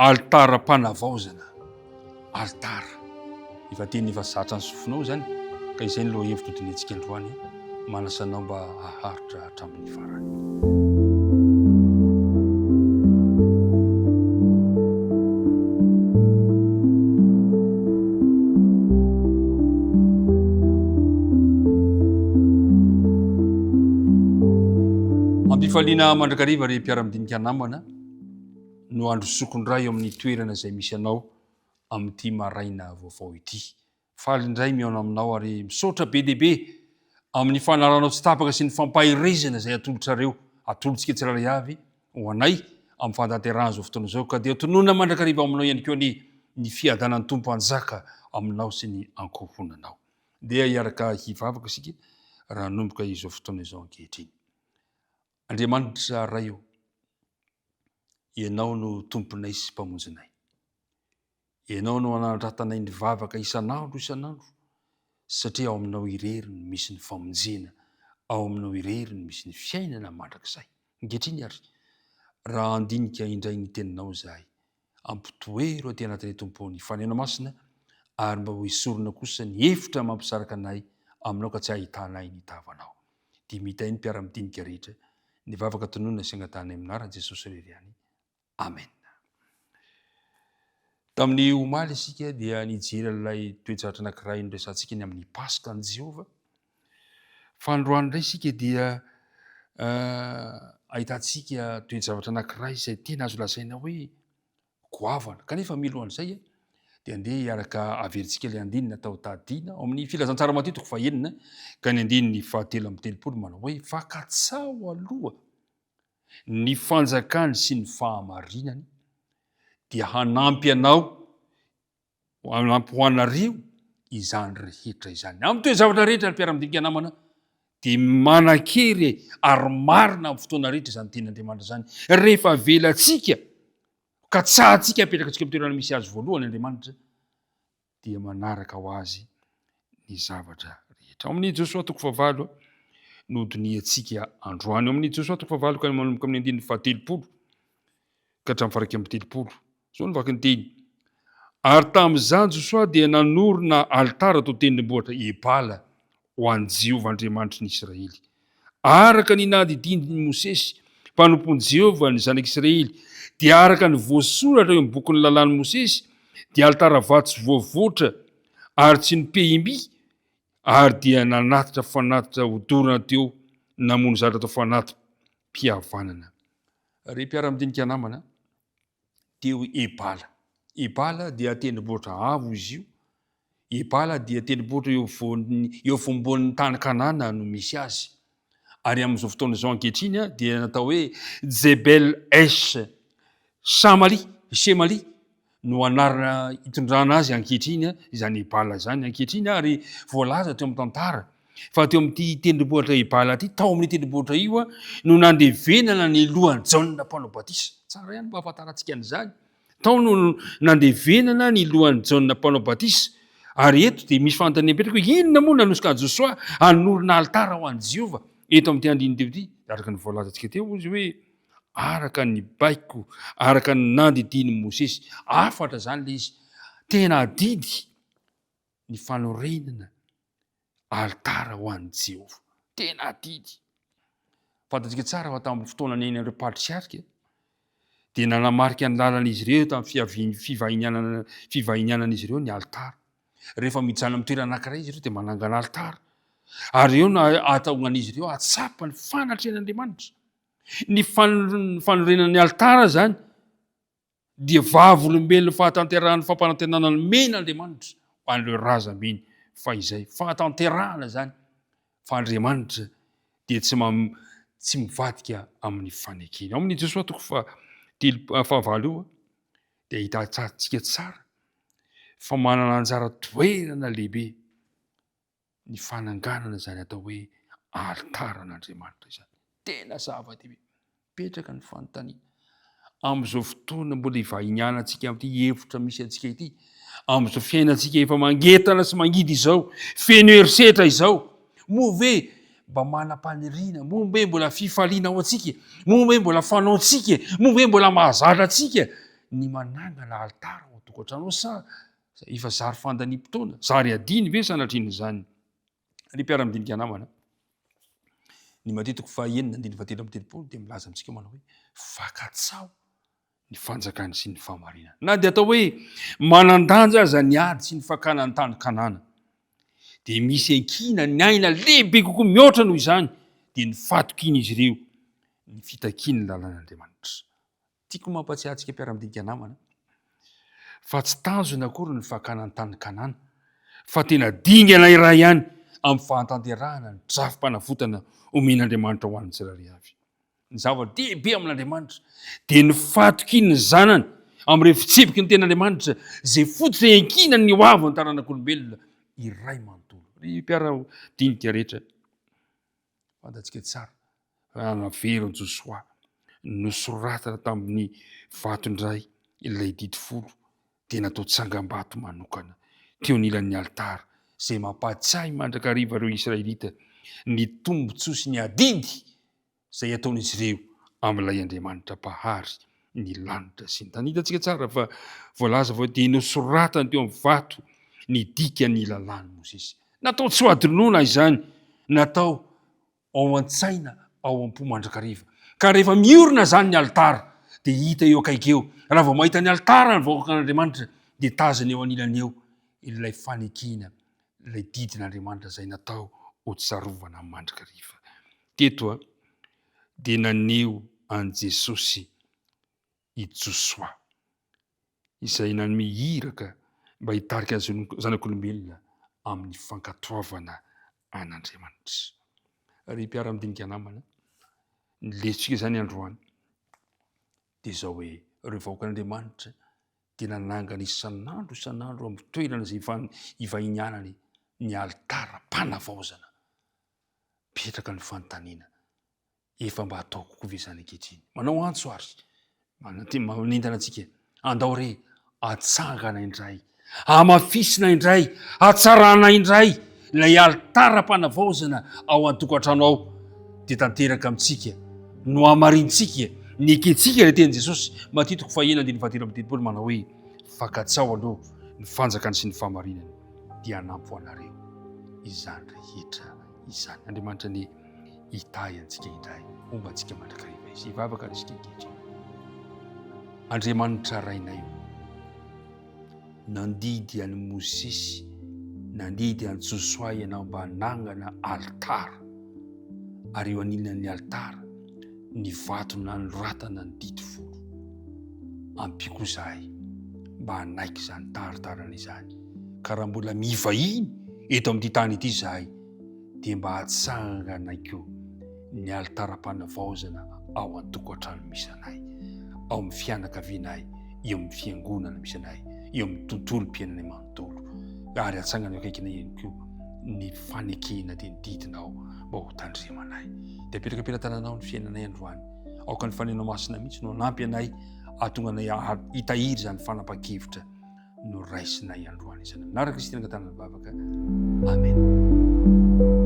Altaram-panavaozana, altara efa teny efa zatra ny sofinao zany, ka izay ny loha hevitra hodinitsika androany, manasanao mba haharitra hatramin'ny farany. Faliana mandrakariva re mpiara-midinika namana no andro sokondray eo amin'ny toerana izay misy anao amin'ity maraina vaovao ity. Faly indray miaona aminao ary misaotra be deaibe amin'ny fanaranao tsy tapaka sy ny fampahirezana izay atolotrareo, atolotsika tsirairay avy ho anay amin'ny fantanterahana zao fotoana izao, ka dia tonona mandrakariva aminao ihany koa ny fiadanan'ny tompo anjaka aminao sy ny ankohonanao. Dia hiaraka hivavaka isika raha nomboka izao fotoana izao ankehitriny. Andriamanitra ray eo, ianao no tomponay sy mpamonjinay. Ianao no anandratanay ny vavaka isanandro, satria ao aminao irery ny misy ny famonjena, ao aminao irery ny misy ny fiainana mandrakizay. Ankehitriny ary, raha andinika indray ny teninao zahay, ampitoero aty anatin'ny tompo ny fanena masina, ary mba ho esorina kosa ny hevitra mampisaraka anay aminao ka tsy ahitanay ny tavanao. Dia mitay ny mpiara-midinika rehetra, ny vavaka tonona sy angatany amin'arany Jesosy irery ihany. Amen. Tamin'ny omaly isika dia nijery ilay toetratra anankiray noresantsika ny amin'ny Pasika ny Jehova. Fa androany indray isika dia ahitantsika toe-javatra anankiray izay tena azo lazaina hoe goavana. Kanefa milohan'izay dia andeha hiaraka averintsika ilay andinina tao tadiana ao amin'ny filazantsara matitiko fahenina, ka ny andininy 7:30 manao hoe fakatsao aloha ny fanjakany sy ny fahamarinany dia hanampy anao, hanampy ho anareo izany rehetra izany. Amin'ny toe-javatra rehetra ny mpiara-midinika namana dia manan-kery ary marina amin'ny fotoana rehetra izany tenin'Andriamanitra izany. Rehefa velantsika ka tsahantsika apetraka antsika amin'ny toerana misy azy voalohany Andriamanitra, dia manaraka ho azy ny zavatra rehetra. Ao amin'ny Josoa 9 no diniantsika androany. Ao amin'ny Josoa 9 ka manomboka amin'ny andininy 30 ka hatramin'ny faraika amin'ny 30. Zao no vaky ny teny. Ary tamin'izany Josoa dia nanorina altara tao tendrombohitra Ebala ho an'i Jehovah Andriamanitry ny Israely. Araka ny nadidininy Mosesy, mpanompon'i Jehovah ny zanak'Israely, dia araka ny voasoratra eo amin'ny bokin'ny lalàn'i Mosesy, dia altara vato tsy voavoatra ary tsy nipehimby, ary dia nanatitra fanatitra hodorana teo, namono zatra tao fanatim-pihavanana. Re mpiara-midinika namana, teo Ebala. Ebala dia tendrombohitra avo izy io. Ebala dia tendrombohitra eo fombon'ny tany Kanana no misy azy. Ary amin'izao fotoana izao ankehitriny dia natao hoe Jebel Esh Shemali no anarana hitondrana azy ankehitriny, izany Ebala izany ankehitriny, ary voalaza teo amin'ny tantara fa teo amin'ity tendrombohitra Ebala ity, tao amin'ny tendrombohitra io no nandevenana ny lohan'i Jaona mpanao batisa. Tsara ihany mba ahafantarantsika an'izany. Tao no nandevenana ny lohan'i Jaona mpanao batisa, ary eto dia misy fanontaniana mipetraka hoe inona moa nanosika Josoa hanorina altara ho an'i Jehova eto amin'ity andiny teo ity. Araka ny voalazantsika teo izy hoe araka ny baiko, araka ny nandidiny Mosesy. Afatra zany le izy, tena didy ny fanorenana altara ho an'i Jehova, tena didy. Fantatsika tsara fa tamin'ny fotoana nen'ireo patriarika dia nanamarika ny lalan'izy ireo tamin'ny fivahinianan'izy ireo ny altara. Rehefa mijana amin'ny toerana anankiray izy ireo dia manangana altara, ary eo no ataonan'izy ireo atsapa ny fanatrehan'Andriamanitra. Ny fanorenan'ny altara zany dia vavolombelona fahatanterahana fampanantenana ny men'Andriamanitra ho an'ireo razambeny fa izay fahatanterahana zany fa Andriamanitra dia tsy mivadika amin'ny fanekena. Ao amin'ny Josoa 9 io dia hitantsika tsara fa manana anjara toerana lehibe ny fananganana zany atao hoe altaran'Andriamanitra izany. Tena zava-dehibe. Petraka ny fanontaniana. Amin'izao fotoana mbola hivahinianantsika amin'ity hevitra misy antsika ity, amin'izao fiainantsika efa mangetana sy mangidy izao, feno herisetra izao, moa ve mba manam-paniriana, moa ve mbola fifaliana ao antsika, moa ve mbola fanaontsika, moa ve mbola mahazatra antsika ny manangana altara ao tokantrano sa efa zary fandaniam-potoana zary adiny ve sanatriny zany ny mpiara-midinika namana ny matetika fahaenina andiny fatelo amby telopolo dia milaza amintsika manao hoe fakatsao ny fanjakany sy ny fahamarinana na dia atao hoe manandanja aza ny ady sy ny fakana ny tany kanana dia misy ankina ny aina lehibe kokoa mihoatra noho izany dia ny fatokiny izy ireo ny fitakiny lalàn'Andriamanitra. Tiako mampatsiatsika mpiara-midinika namana fa tsy tanjona akory ny fakana ny tany kanana fa tena dingana iray ihany amin'ny fahatanterahana ny drafim-panavotana omen'Andriamanitra ho an'ny tsirairay avy. Ny zava-dehibe amin'Andriamanitra dia ny fatokiny ny zanany amin'ireo fitsipiky ny ten'Andriamanitra zay fototra iankina ny hoavy ny taranak'olombelona iray manontolo. Ry mpiara-dinika rehetra fantatsika tsara anaverony Josoa nosoratana tamin'ny vatondray ilay didifolo dia natao tsangam-bato manokana teo anilan'ny altara zay mampatsiahy mandrakariva ireo Israelita ny tombontsoa sy ny adidy zay ataon'izy ireo amin'ilay Andriamanitra mpahary ny lanitra sy ny tany. Hitantsika tsara fa voalaza fa dia nosoratana teo amin'ny vato ny dika ny lalàn'i Mozisy. Natao tsy ho adinoina izany, natao ao an-tsaina ao am-po mandrakariva. Ka rehefa miorina zany ny altara dia hita eo akaiky eo. Raha vao mahita ny altara ny vahoakan'Andriamanitra dia tazana eo anilany eo ilay fanekina, ilay didin'Andriamanitra zay natao ho tsarovana amin'ny mandrakariva. Teto dia naneho an Jesosy i Josoa izay nanmihiraka mba hitarika zanak'olombelona amin'ny fankatoavana an'Andriamanitra. Ry mpiara-midinika namana, ny lesitsika zany androany dia zao hoe ireo vahoakan'Andriamanitra dia nanangana isan'andro amin'ny toerana zay ivahinianany ny altaram-panavaozana petraka ny fanontaniana efa mba hatao kokoa ve zany ankehitriny. Manao antso ary manentana antsika andao re atsangana indray, amafisina indray, atsarana indray ilay altaram-panavaozana ao an-tokantrano ao dia tanteraka amintsika no amarintsika ny eketsika ilay teny Jesosy matitiko fahaenina andiny fahatelo amby telopolo manao hoe fakatsao aloha ny fanjakany sy ny fahamarinana dia hanampy anareo izany rehetra izany. Andriamanitra ny hitahy antsika indray omba antsika mandrakariva izy hivavaka resika ankehitriny. Andriamanitra rainay nandidy any Mozisy, nandidy any Josoa ianao mba hanangana altara ary eo anilan'ny altara ny vato nanoratana ny didifolo. Ampiko zahay mba hanaiky izany taritarana izany, ka raha mbola mivahiny eto amin'ity tany ity zahay dia mba hatsangana koa ny altaram-panavaozana ao an-tokantrano misy anay, ao amin'ny fianakavianay, eo amin'ny fiangonana misy anay, eo amin'ny tontolom-piainana manontolo, ary hatsangana eo akaikina ihany koa ny fanekena dia ny didinao mba ho tandremanay. Dia petraka-peran-tananao ny fiainanay androany, aoka ny fanenao masina mihitsy no hanampy anay ahatonga anay hitahiry izany fanapa-kevitra no raisinay androany izany. Manaraka izy tena angatana ny vavaka. Amen.